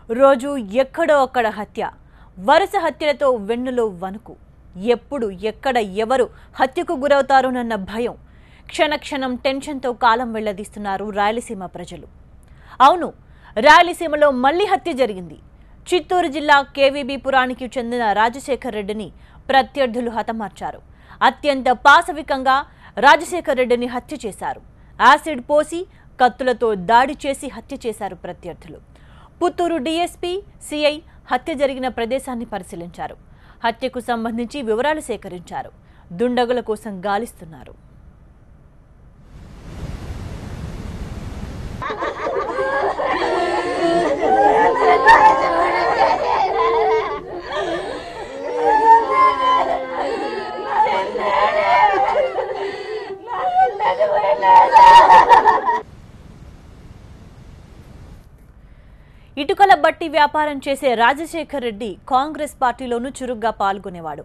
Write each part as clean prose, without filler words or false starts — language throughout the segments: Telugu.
రోజు ఎక్కడో అక్కడ హత్య, వరుస హత్యలతో వెన్నులో వణుకు. ఎప్పుడు ఎక్కడ ఎవరు హత్యకు గురవుతారోనన్న భయం. క్షణక్షణం టెన్షన్తో కాలం వెళ్లదీస్తున్నారు రాయలసీమ ప్రజలు. అవును, రాయలసీమలో మళ్లీ హత్య జరిగింది. చిత్తూరు జిల్లా కేవీబీ పురానికి చెందిన రాజశేఖర్ రెడ్డిని ప్రత్యర్థులు హతమార్చారు. అత్యంత పాశవికంగా రాజశేఖర్ రెడ్డిని హత్య చేశారు. యాసిడ్ పోసి కత్తులతో దాడి చేసి హత్య చేశారు ప్రత్యర్థులు. పుత్తూరు డీఎస్పీ సిఐ హత్య జరిగిన ప్రదేశాన్ని పరిశీలించారు. హత్యకు సంబంధించి వివరాలు సేకరించారు. దుండగుల కోసం గాలిస్తున్నారు. ఇటుకల బట్టి వ్యాపారం చేసే రాజశేఖర్ రెడ్డి కాంగ్రెస్ పార్టీలోనూ చురుగ్గా పాల్గొనేవాడు.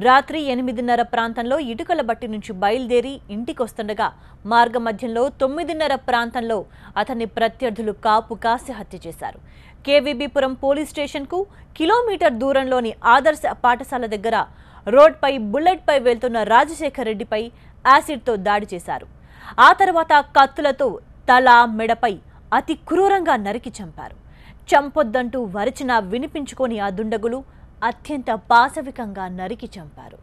రాత్రి 8:30 ప్రాంతంలో ఇటుకల బట్టి నుంచి బయలుదేరి ఇంటికొస్తుండగా మార్గమధ్యంలో 9:30 ప్రాంతంలో అతన్ని ప్రత్యర్థులు కాపు కాసి హత్య చేశారు. కేవీబీపురం పోలీస్ స్టేషన్కు కిలోమీటర్ దూరంలోని ఆదర్శ పాఠశాల దగ్గర రోడ్పై బుల్లెట్పై వెళ్తున్న రాజశేఖర్ రెడ్డిపై యాసిడ్తో దాడి చేశారు. ఆ తర్వాత కత్తులతో తల, మెడపై అతి క్రూరంగా నరికి చంపారు. చంపొద్దంటూ వరచినా వినిపించుకొని ఆ దుండగులు అత్యంత పాశవికంగా నరికి చంపారు.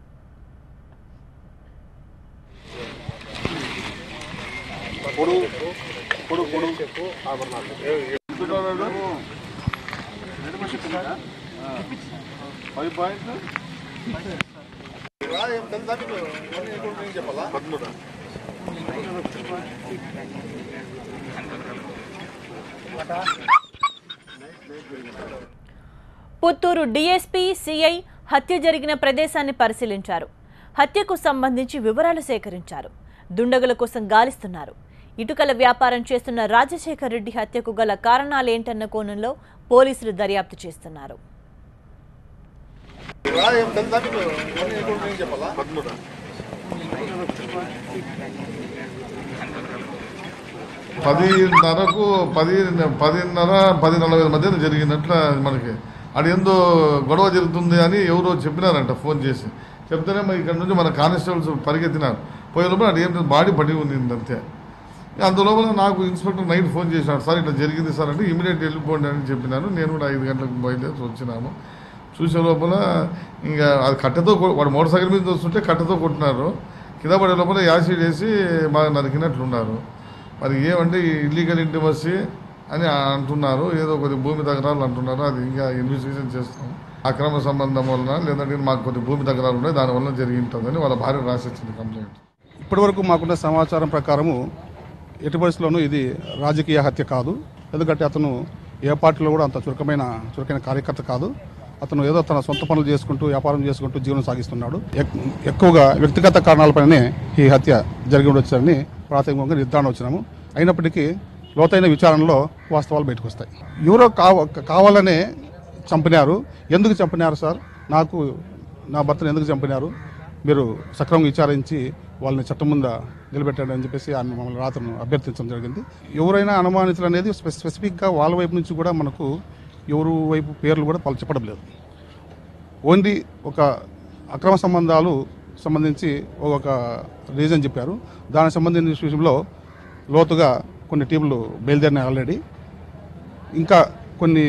పుత్తూరు డీఎస్పీ సిఐ హత్య జరిగిన ప్రదేశాన్ని పరిశీలించారు. హత్యకు సంబంధించి వివరాలు సేకరించారు. దుండగుల కోసం గాలిస్తున్నారు. ఇటుకల వ్యాపారం చేస్తున్న రాజశేఖర్ రెడ్డి హత్యకు గల కారణాలేంటన్న కోణంలో పోలీసులు దర్యాప్తు చేస్తున్నారు. 10:40 మధ్యన జరిగినట్ల మనకి అది ఏందో గొడవ జరుగుతుంది అని ఎవరో చెప్పినారంట. ఫోన్ చేసి చెప్తేనే ఇక్కడ నుంచి మన కానిస్టేబుల్స్ పరిగెత్తినారు. పోయే లోపల అది ఏం బాడీ పడి ఉంది అంతే. అందులోపల నాకు ఇన్స్పెక్టర్ నైట్ ఫోన్ చేసినాడు, సార్ ఇట్లా జరిగింది సార్ అంటే ఇమీడియట్ వెళ్ళిపోండి అని చెప్పినాను. నేను కూడా 5 గంటలకు బయలుదేరి వచ్చినాము. చూసే లోపల ఇంకా అది కట్టెతో వాడు మోటార్ సైకిల్ మీద వస్తుంటే కట్టెతో కొట్టినారు. కింద పడే లోపల యాసిడ్ వేసి బాగా నరికినట్లున్నారు. మరి ఏమంటే ఇల్లీగల్ ఇంటిమసీ అని అంటున్నారు, ఏదో కొద్ది భూమి తగరాలు అంటున్నారు. అది ఇంకా ఇన్వెస్టిగేషన్ చేస్తాం. అక్రమ సంబంధం వలన లేదంటే మాకు కొద్ది భూమి తగరాలు ఉన్నాయి, దానివల్ల జరిగి ఉంటుందని వాళ్ళ భార్య రాసిచ్చింది కంప్లైంట్. ఇప్పటివరకు మాకున్న సమాచారం ప్రకారము ఎటు పరిస్థితుల్లోనూ ఇది రాజకీయ హత్య కాదు. ఎందుకంటే అతను ఏ పార్టీలో కూడా అంత చురుకైన కార్యకర్త కాదు. అతను ఏదో తన సొంత పనులు చేసుకుంటూ వ్యాపారం చేసుకుంటూ జీవనం సాగిస్తున్నాడు. ఎక్కువగా వ్యక్తిగత కారణాలపైనే ఈ హత్య జరిగి ఉండొచ్చని ప్రాథమికంగా నిర్ధారణ వచ్చినాము. అయినప్పటికీ లోతైన విచారణలో వాస్తవాలు బయటకు వస్తాయి. ఎవరో కావాలనే చంపినారు. ఎందుకు చంపినారు సార్, నా భర్తను ఎందుకు చంపినారు, మీరు సక్రమంగా విచారించి వాళ్ళని చట్టం ముందు నిలబెట్టాడు అని చెప్పేసి ఆయన మమ్మల్ని రాత్రులు అభ్యర్థించడం జరిగింది. ఎవరైనా అనుమానితులు అనేది స్పెసిఫిక్గా వాళ్ళ వైపు నుంచి కూడా మనకు ఎవరు వైపు పేర్లు కూడా వాళ్ళు చెప్పడం లేదు. ఓన్లీ ఒక అక్రమ సంబంధాలు సంబంధించి ఒక రీజన్ చెప్పారు. దానికి సంబంధించిన విషయంలో లోతుగా కొన్ని టీంలు బయలుదేరినాయి ఆల్రెడీ. ఇంకా కొన్ని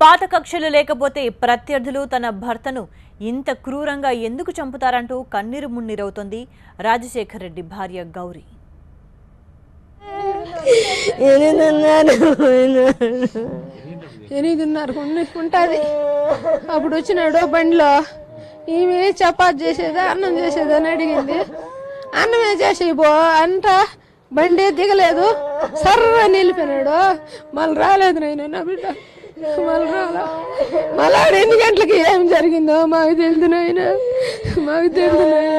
పాత కక్షలు లేకపోతే ప్రత్యర్థులు తన భర్తను ఇంత క్రూరంగా ఎందుకు చంపుతారంటూ కన్నీరు మున్నీరవుతోంది రాజశేఖర్ రెడ్డి భార్య గౌరీ. ఉంటుంది. అప్పుడు వచ్చినాడు బండిలో, ఈమె చపాతి చేసేదా అన్నం చేసేదా అని అడిగింది. అన్నమే చేసి పో అంట, బండి దిగలేదు, సర్ర నిలిపినాడు. మళ్ళీ రాలేదు నాయన నా బిడ్డ, మళ్ళీ రాలా. మళ్ళీ 8 గంటలకి ఏం జరిగిందో మాకు తెలుదు నాయన, మాకు తెలుదు నాయన.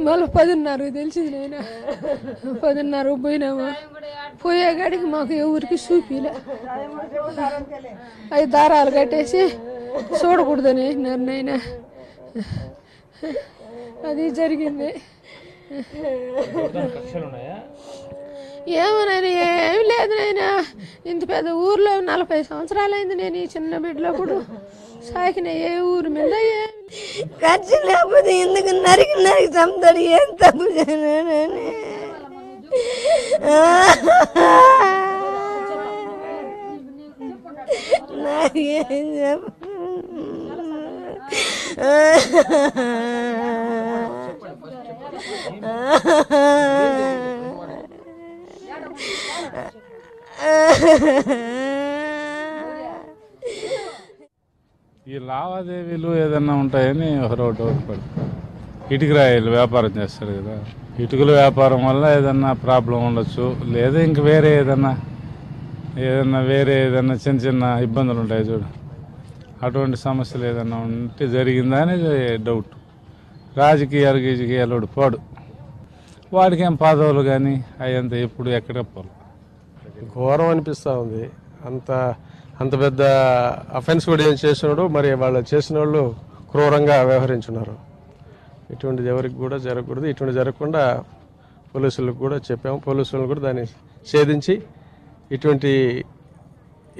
మళ్ళీ 10:30 తెలిసింది నాయన. 10:30 పోయినామా, పోయేగాడికి మాకు ఎవరికి చూపిలే. అవి దారాలు కట్టేసి చూడకూడదని నాయన. అది జరిగింది. ఏమో నాయన, ఏమి లేదు నాయన. ఇంత పెద్ద ఊర్లో 40 సంవత్సరాలైంది నేను ఈ చిన్న బిడ్డలప్పుడు సాకిన. ఏ ఊరు మీద ఖర్చు లేకపోతే ఎందుకు నరికి చంపుతాడు? ఏం తప్పు చేయనని నాకేం చెప్ప. ఈ లావాదేవీలు ఏదన్నా ఉంటాయని ఒకరు డౌట్ పడుతుంది. ఇటుకరాయిలు వ్యాపారం చేస్తాడు కదా, ఇటుకల వ్యాపారం వల్ల ఏదన్నా ప్రాబ్లం ఉండొచ్చు, లేదా ఇంక వేరే ఏదన్నా చిన్న చిన్న ఇబ్బందులు ఉంటాయి చూడు, అటువంటి సమస్యలు ఏదన్నా ఉంటే జరిగిందా అనేది డౌట్. రాజకీయాలు పోడు, వాడికి ఏం పదవులు కానీ అవంతా ఎప్పుడు ఎక్కడ పోలు. ఘోరం అనిపిస్తూ ఉంది. అంత పెద్ద అఫెన్స్ కూడా ఏం చేసినాడు, మరి వాళ్ళు చేసిన వాళ్ళు క్రూరంగా వ్యవహరించున్నారు. ఇటువంటిది ఎవరికి కూడా జరగకూడదు. ఇటువంటి జరగకుండా పోలీసులకు కూడా చెప్పాము. పోలీసులను కూడా దాన్ని ఛేదించి ఇటువంటి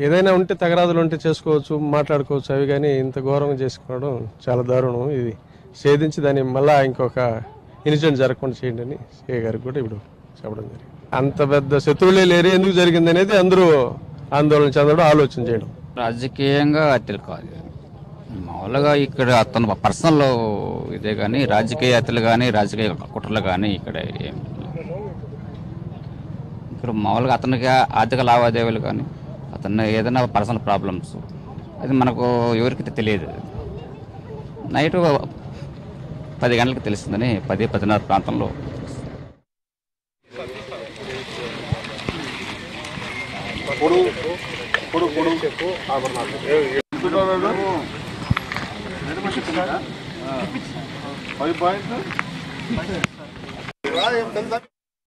ఏదైనా ఉంటే తగరాదులు ఉంటే చేసుకోవచ్చు, మాట్లాడుకోవచ్చు. అవి కానీ ఇంత ఘోరంగా చేసుకోవడం చాలా దారుణం. ఇది ఛేదించి దాన్ని మళ్ళీ ఇంకొక ఇన్సిడెంట్ జరగకుండా చేయండి అని సిఐ గారికి కూడా ఇప్పుడు చెప్పడం జరిగింది. అంత పెద్ద శత్రువులే లేరు, ఎందుకు జరిగింది అనేది అందరూ ఆందోళన చెందడం, ఆలోచన చేయడం. రాజకీయంగా హత్యలు కాదు, మామూలుగా ఇక్కడ అతను పర్సనల్ ఇదే కానీ రాజకీయ హత్యలు కానీ రాజకీయ కుట్రలు కానీ ఇక్కడ ఏం ఇక్కడ మామూలుగా అతనికి ఆర్థిక లావాదేవీలు కానీ అతను ఏదైనా పర్సనల్ ప్రాబ్లమ్స్ అది మనకు ఎవరికి తెలియదు. నైట్ 10 గంటలకు తెలుస్తుందని 10-10:30 ప్రాంతంలో పాయింట్